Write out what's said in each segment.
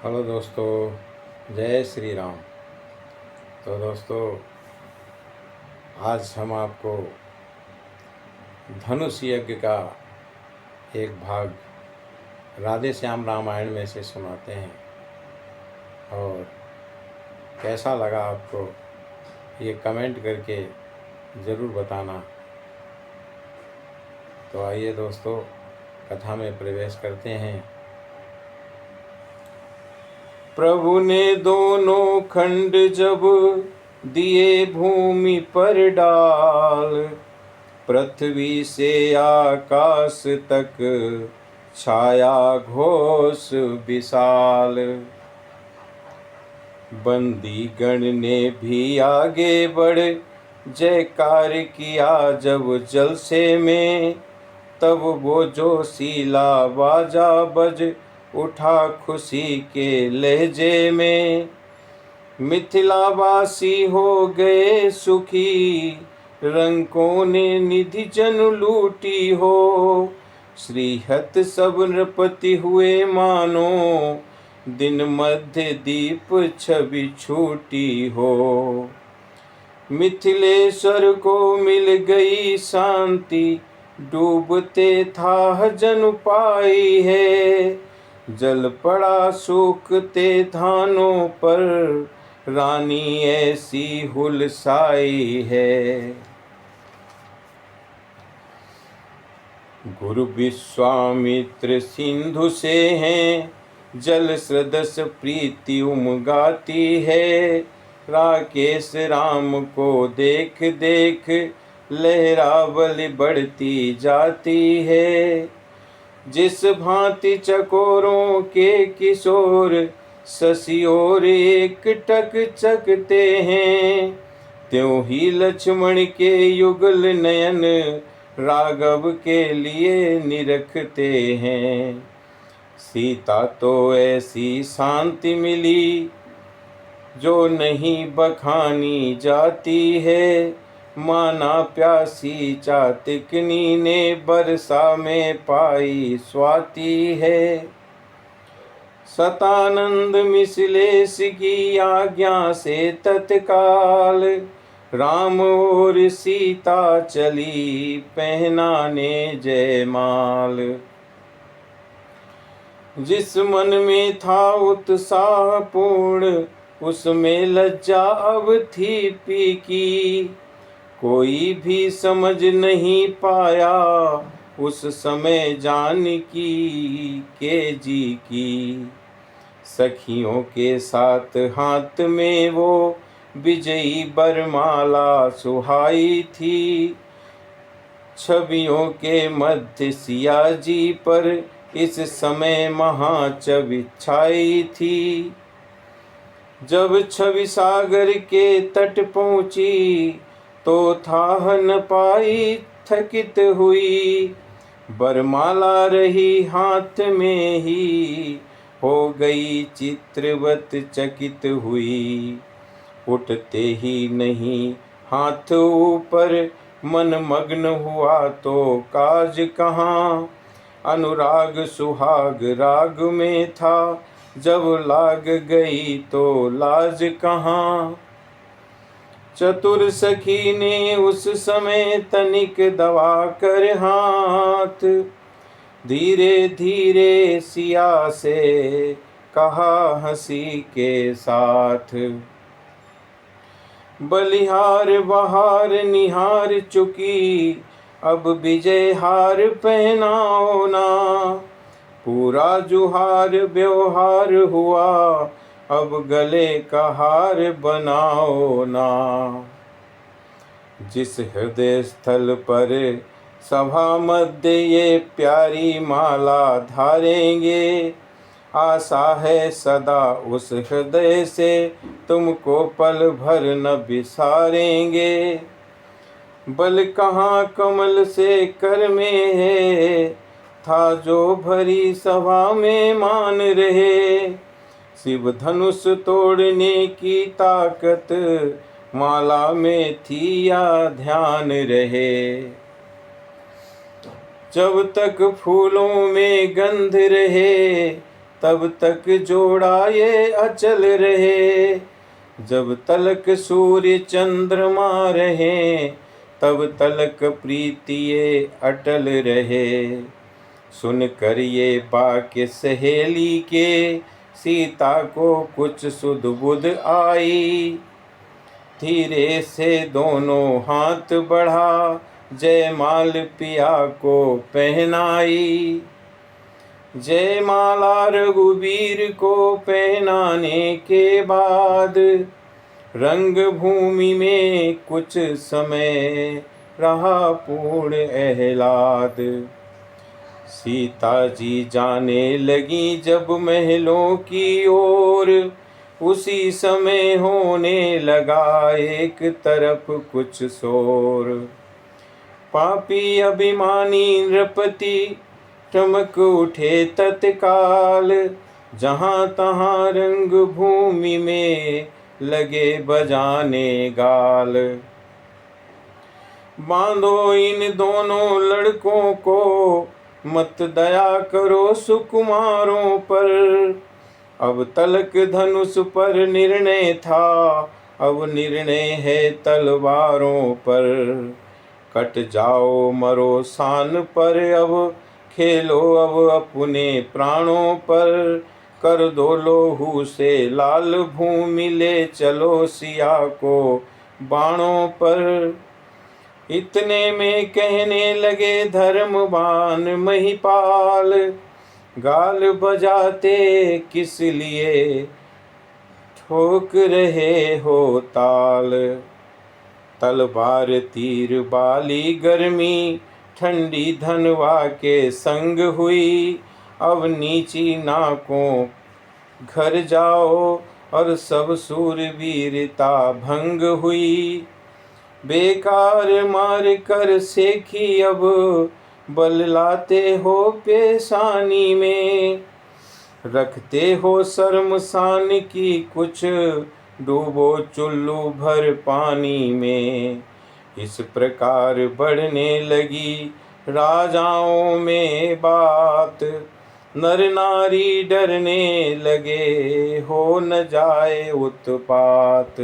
Hello दोस्तों, जय श्री राम। तो दोस्तों, आज हम आपको धनुष यज्ञ का एक भाग राधे श्याम रामायण में से सुनाते हैं और कैसा लगा आपको ये कमेंट करके ज़रूर बताना। तो आइए दोस्तों, कथा में प्रवेश करते हैं। प्रभु ने दोनों खंड जब दिए भूमि पर डाल, पृथ्वी से आकाश तक छाया घोष विशाल। बंदी गण ने भी आगे बढ़ जयकार किया जब जलसे में, तब वो जोशीला बाजा बज उठा खुशी के लहजे में। मिथिलावासी हो गए सुखी, रंकों ने निधि जन लूटी हो। श्रीहत सब नृपति हुए मानो, दिन मध्य दीप छवि छूटी हो। मिथिलेश्वर को मिल गई शांति, डूबते था जन पाई है। जल पड़ा सूखते धानों पर, रानी ऐसी हुलसाई है। गुरु विश्वामित्र सिंधु से हैं, जल सदृश प्रीति उमगाती है। राकेश राम को देख देख लहरावली बढ़ती जाती है। जिस भांति चकोरों के किशोर शशियोर एक टक चकते हैं, त्यों ही लक्ष्मण के युगल नयन राघव के लिए निरखते हैं। सीता तो ऐसी शांति मिली, जो नहीं बखानी जाती है। माना प्यासी चातकनी ने बरसा में पाई स्वाति है। सतानंद मिथिलेश की आज्ञा से तत्काल, राम और सीता चली पहनाने जयमाल। जिस मन में था उत्साह पूर्ण, उसमें लज्जा अब थी फीकी। कोई भी समझ नहीं पाया उस समय जानकी के जी की। सखियों के साथ हाथ में वो विजयी बरमाला सुहाई थी। छवियों के मध्य सिया जी पर इस समय महाचवि छाई थी। जब छवि सागर के तट पहुंची, तो था न पाई थकित हुई। बरमाला रही हाथ में ही, हो गई चित्रवत चकित हुई। उठते ही नहीं हाथ ऊपर, मन मग्न हुआ तो काज कहाँ। अनुराग सुहाग राग में था, जब लाग गई तो लाज कहाँ। चतुर सखी ने उस समय तनिक दबा कर हाथ, धीरे धीरे सिया से कहा हंसी के साथ। बलिहार बहार निहार चुकी, अब विजय हार पहनाओ ना। पूरा जुहार व्यवहार हुआ, अब गले का हार बनाओ ना। जिस हृदय स्थल पर सभा मध्य ये प्यारी माला धारेंगे, आशा है सदा उस हृदय से तुमको पल भर न बिसारेंगे। बल कहाँ कमल से कर में है, था जो भरी सभा में मान रहे। शिव धनुष तोड़ने की ताकत माला में थी या ध्यान रहे। जब तक फूलों में गंध रहे, तब तक जोड़ा ये अचल रहे। जब तलक सूर्य चंद्रमा रहे, तब तलक प्रीति ये अटल रहे। सुन कर ये वाक्य सहेली के, सीता को कुछ सुध बुध आई। धीरे से दोनों हाथ बढ़ा, जयमाल पिया को पहनाई। जयमाला रघुवीर को पहनाने के बाद, रंग भूमि में कुछ समय रहा पूर्ण एहलाद। सीता जी जाने लगी जब महलों की ओर, उसी समय होने लगा एक तरफ कुछ शोर। पापी अभिमानी नृपति ठमक उठे तत्काल, जहाँ तहाँ रंग भूमि में लगे बजाने गाल। बांधो इन दोनों लड़कों को, मत दया करो सुकुमारों पर। अब तलक धनुष पर निर्णय था, अब निर्णय है तलवारों पर। कट जाओ मरो शान पर, अब खेलो अब अपने प्राणों पर। कर दो लोहू से लाल भूमि, ले चलो सिया को बाणों पर। इतने में कहने लगे धर्मवान महिपाल, गाल बजाते किस लिए ठोक रहे हो ताल। तलवार तीर बाली गर्मी, ठंडी धनवा के संग हुई। अब नीची नाकों घर जाओ, और सब सूरवीरता भंग हुई। बेकार मार कर सेखी अब, बल लाते हो पेशानी में। रखते हो शर्मसान की कुछ, डूबो चुल्लू भर पानी में। इस प्रकार बढ़ने लगी राजाओं में बात, नर नारी डरने लगे हो न जाए उत्पात।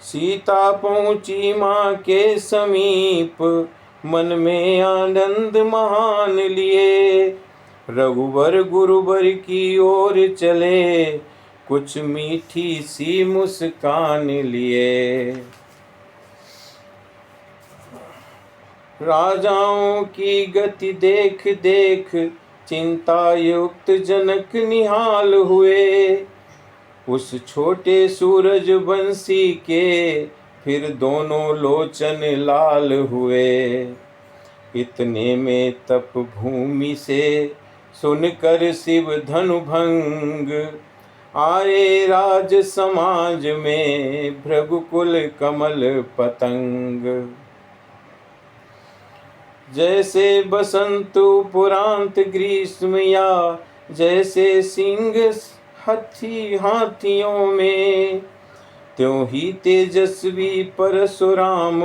सीता पहुँची माँ के समीप, मन में आनंद महान लिए। रघुवर गुरुवर की ओर चले, कुछ मीठी सी मुस्कान लिए। राजाओं की गति देख देख, चिंता युक्त जनक निहाल हुए। उस छोटे सूरज बंसी के, फिर दोनों लोचन लाल हुए। इतने में तप भूमि से, सुनकर शिव धनु भंग। आए राज समाज में, भृगुकुल कमल पतंग। जैसे बसंत उपरांत ग्रीष्म, या जैसे सिंह हाथियों में। त्यों ही तेजस्वी परशुराम,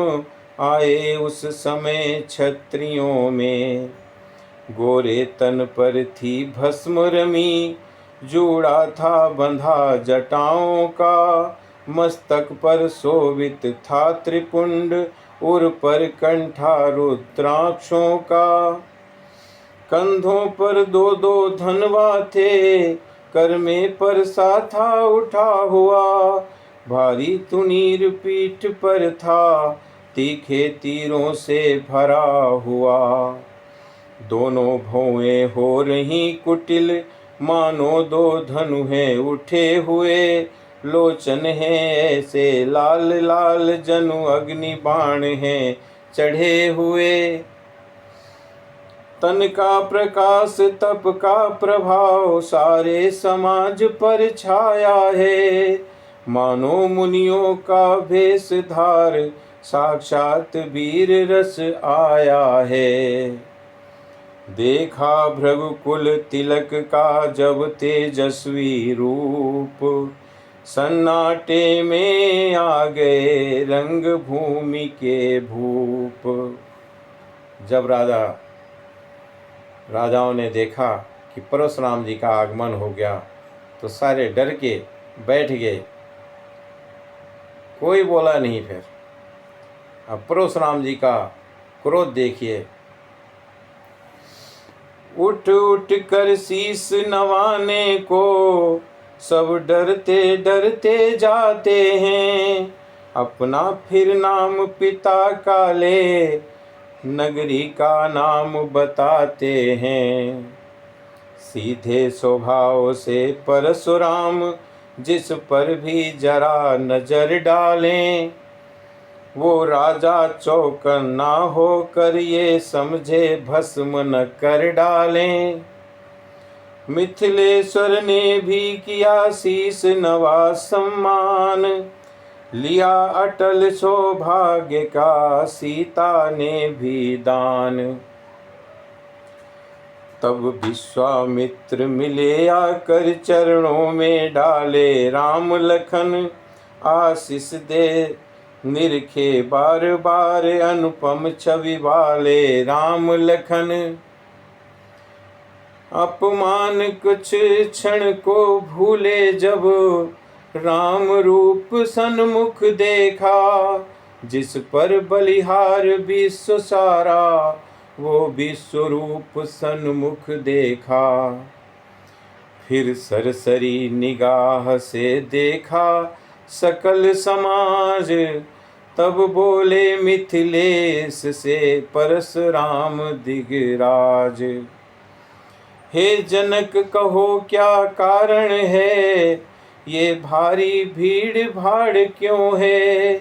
आए उस समय क्षत्रियों में। गोरे तन पर थी भस्म रमी, जूड़ा था बंधा जटाओं का। मस्तक पर शोभित था त्रिपुंड, उर पर कंठा रुद्राक्षों का। कंधों पर दो दो धनवा थे, कर में परसा था उठा हुआ। भारी तुनीर पीठ पर था, तीखे तीरों से भरा हुआ। दोनों भौएं हो रही कुटिल, मानो दो धनु हैं उठे हुए। लोचन हैं ऐसे लाल लाल, जनु अग्नि बाण हैं चढ़े हुए। तन का प्रकाश तप का प्रभाव, सारे समाज पर छाया है। मानो मुनियों का भेष धार, साक्षात वीर रस आया है। देखा भृगुकुल तिलक का जब तेजस्वी रूप, सन्नाटे में आ गए रंग भूमि के भूप। जब राजाओं ने देखा कि परशुराम जी का आगमन हो गया तो सारे डर के बैठ गए, कोई बोला नहीं। फिर अब परशुराम जी का क्रोध देखिए। उठ उठ कर शीस नवाने को सब डरते डरते जाते हैं, अपना फिर नाम पिता का ले नगरी का नाम बताते हैं। सीधे स्वभाव से परशुराम जिस पर भी जरा नजर डालें, वो राजा चौकन्ना होकर ये समझे भस्म न कर डालें। मिथिलेश्वर ने भी किया शीस नवा सम्मान, लिया अटल सौभाग्य का सीता ने भी दान। तब विश्वामित्र मिले आकर चरणों में डाले राम लखन, आशीष दे निरखे बार बार अनुपम छवि वाले राम लखन। अपमान कुछ क्षण को भूले जब राम रूप सन्मुख देखा, जिस पर बलिहार विश्व सारा वो विश्व रूप सन्मुख देखा। फिर सरसरी निगाह से देखा सकल समाज, तब बोले मिथिलेश से परशुराम दिगराज। हे जनक कहो क्या कारण है, ये भारी भीड़ भाड़ क्यों है।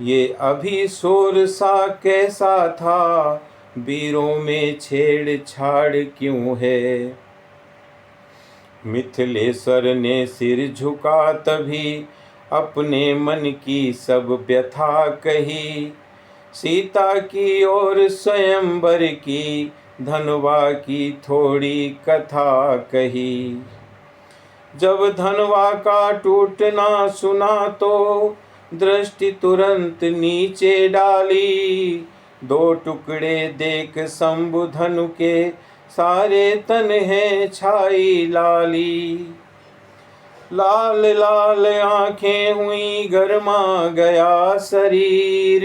ये अभी शोर सा कैसा था, वीरों में छेड़छाड़ क्यों है। मिथिलेश्वर ने सिर झुका तभी अपने मन की सब व्यथा कही, सीता की और स्वयंवर की धनवा की थोड़ी कथा कही। जब धनवा का टूटना सुना तो दृष्टि तुरंत नीचे डाली, दो टुकड़े देख शंभु धनु के सारे तन हैं छाई लाली। लाल लाल आंखें हुई गरमा गया शरीर,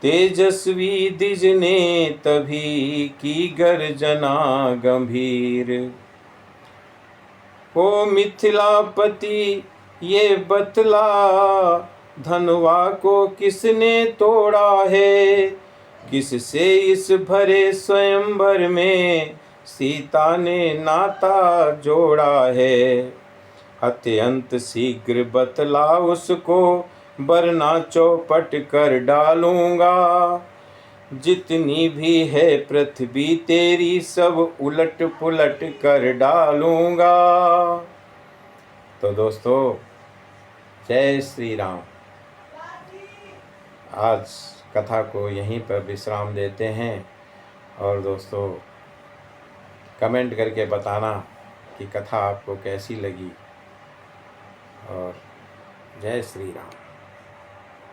तेजस्वी द्विज ने तभी की गर्जना गंभीर। ओ मिथिलापति ये बतला, धनवा को किसने तोड़ा है, किससे इस भरे स्वयंवर में सीता ने नाता जोड़ा है। अत्यंत शीघ्र बतला उसको, वरना चौपट कर डालूंगा। जितनी भी है पृथ्वी तेरी सब उलट पुलट कर डालूंगा। तो दोस्तों जय श्री राम। आज कथा को यहीं पर विश्राम देते हैं, और दोस्तों कमेंट करके बताना कि कथा आपको कैसी लगी। और जय श्री राम।